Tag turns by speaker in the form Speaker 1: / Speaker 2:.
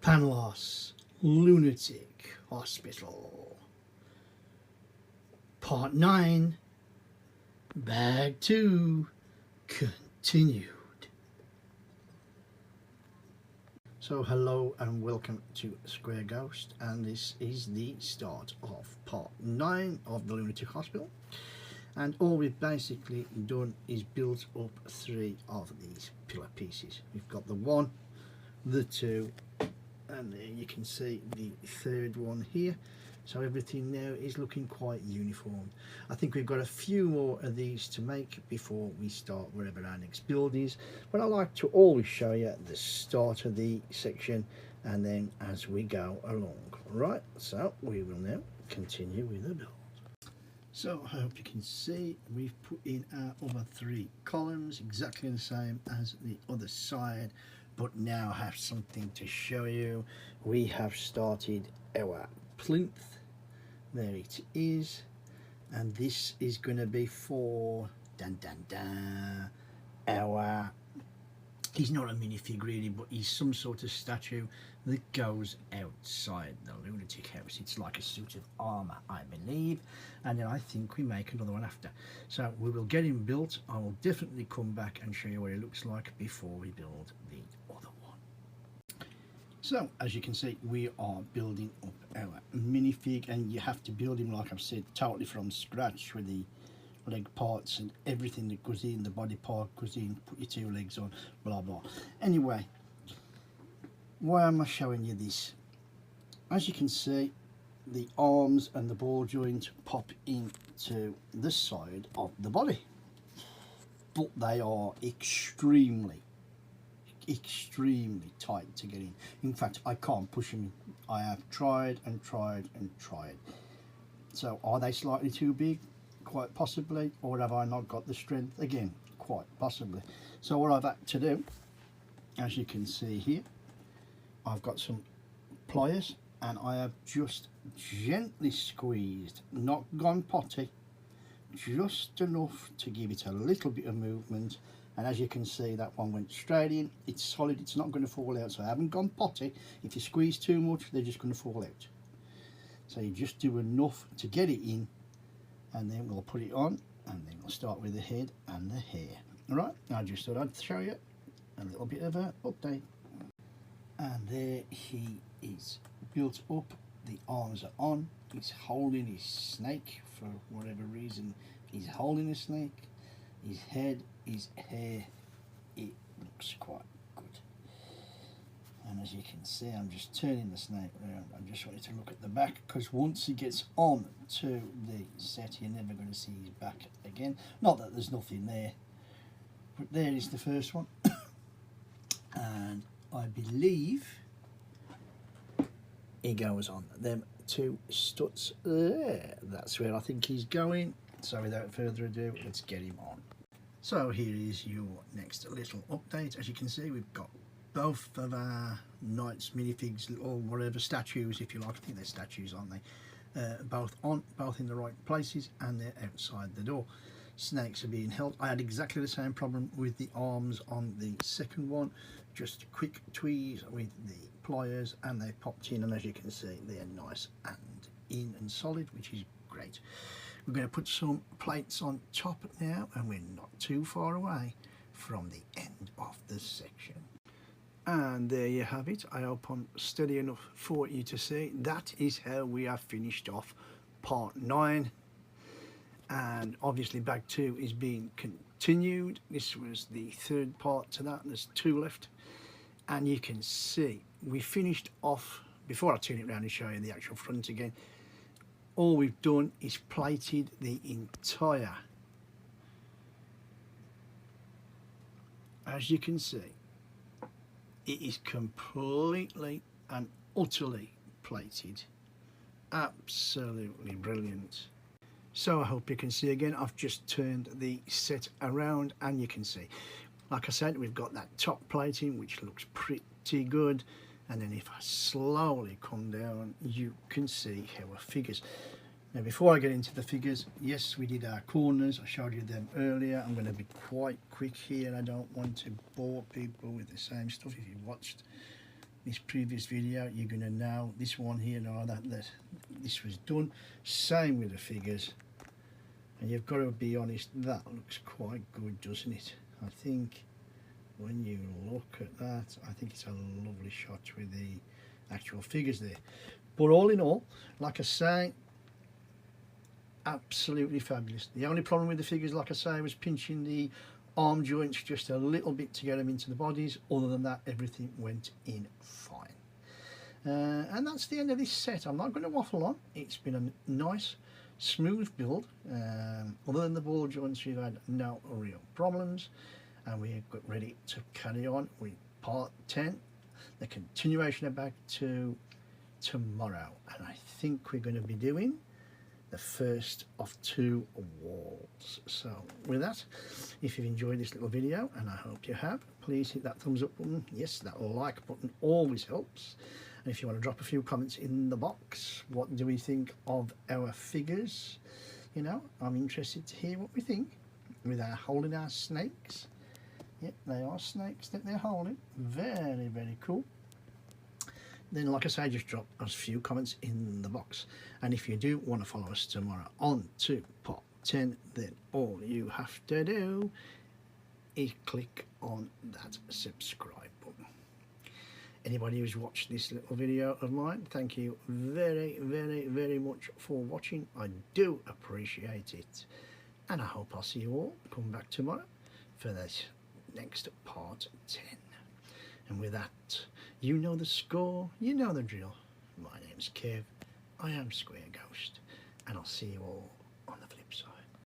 Speaker 1: Panlos, Lunatic Hospital. Part 9, Bag 2, continued. So hello and welcome to Square Ghost, and this is the start of part 9 of the Lunatic Hospital. And all we've basically done is build up 3 of these pillar pieces. We've got the 1, the 2, and there you can see the 3rd one here. So everything now is looking quite uniform. I think we've got a few more of these to make before we start wherever our next build is, but I like to always show you the start of the section and then as we go along. Right, so we will now continue with the build. So I hope you can see we've put in our other 3 columns exactly the same as the other side, but now I have something to show you. We have started our plinth. There it is, and this is going to be for our, he's not a minifig really, but he's some sort of statue that goes outside the lunatic house. It's like a suit of armour, I believe, and then I think we make another one after. So we will get him built. I will definitely come back and show you what it looks like before we build the other one. So as you can see, we are building up our minifig, and you have to build him, like I've said, totally from scratch with the leg parts and everything that goes in, the body part goes in, put your 2 legs on, blah blah. Anyway, why am I showing you this? As you can see, the arms and the ball joint pop into the side of the body, but they are extremely tight to get in. In fact, I can't push them in. I have tried and tried and tried. So are they slightly too big? Quite possibly. Or have I not got the strength? Again, quite possibly. So what I've had to do, as you can see here, I've got some pliers and I have just gently squeezed, not gone potty, just enough to give it a little bit of movement. And as you can see, that one went straight in. It's solid, it's not going to fall out. So I haven't gone potty. If you squeeze too much, they're just going to fall out. So you just do enough to get it in, and then we'll put it on, and then we'll start with the head and the hair. All right, I just thought I'd show you a little bit of an update. And there he is, built up. The arms are on. He's holding his snake for whatever reason. He's holding a snake. His head, his hair, it looks quite good. And as you can see, I'm just turning the snake around. I just want you to look at the back, because once he gets on to the set, you're never going to see his back again. Not that there's nothing there, but there is the first one. And I believe he goes on them 2 studs there. That's where I think he's going. So without further ado, let's get him on. So here is your next little update. As you can see, we've got both of our knights, minifigs, or whatever, statues if you like. I think they're statues, aren't they? Both in the right places, and they're outside the door. Snakes are being held. I had exactly the same problem with the arms on the second one. Just a quick tweeze with the pliers and they popped in, and as you can see, they're nice and in and solid, which is great. We're going to put some plates on top now, and we're not too far away from the end of the section. And there you have it. I hope I'm steady enough for you to see. That is how we have finished off part 9. And obviously bag 2 is being continued. This was the 3rd part to that. There's 2 left. And you can see we finished off, before I turn it around and show you the actual front again, all we've done is plated the entire, as you can see, it is completely and utterly plated. Absolutely brilliant. So I hope you can see again, I've just turned the set around and you can see, like I said, we've got that top plating which looks pretty good. And then if I slowly come down, you can see our figures. Now before I get into the figures, yes, we did our corners. I showed you them earlier. I'm going to be quite quick here. I don't want to bore people with the same stuff. If you watched this previous video, you're going to know this one here now that this was done. Same with the figures, and you've got to be honest, that looks quite good, doesn't it? I think when you look at that, I think it's a lovely shot with the actual figures there. But all in all, like I say, absolutely fabulous. The only problem with the figures, like I say, was pinching the arm joints just a little bit to get them into the bodies. Other than that, everything went in fine. And that's the end of this set. I'm not going to waffle on. It's been a nice, smooth build. Other than the ball joints, we've had no real problems. And we're ready to carry on with part 10, the continuation of back to tomorrow. And I think we're going to be doing the first of 2 walls. So with that, if you've enjoyed this little video, and I hope you have, please hit that thumbs up button. Yes, that like button always helps. And if you want to drop a few comments in the box, what do we think of our figures? You know, I'm interested to hear what we think with our holding our snakes. Yep, they are snakes that they're holding. Very, very cool. Then, like I say, just drop us a few comments in the box. And if you do want to follow us tomorrow on to part 10, then all you have to do is click on that subscribe button. Anybody who's watched this little video of mine, thank you very, very, very much for watching. I do appreciate it. And I hope I'll see you all come back tomorrow for this next part 10. And with that, you know the score, you know the drill. My name's Kev, I am Square Ghost, and I'll see you all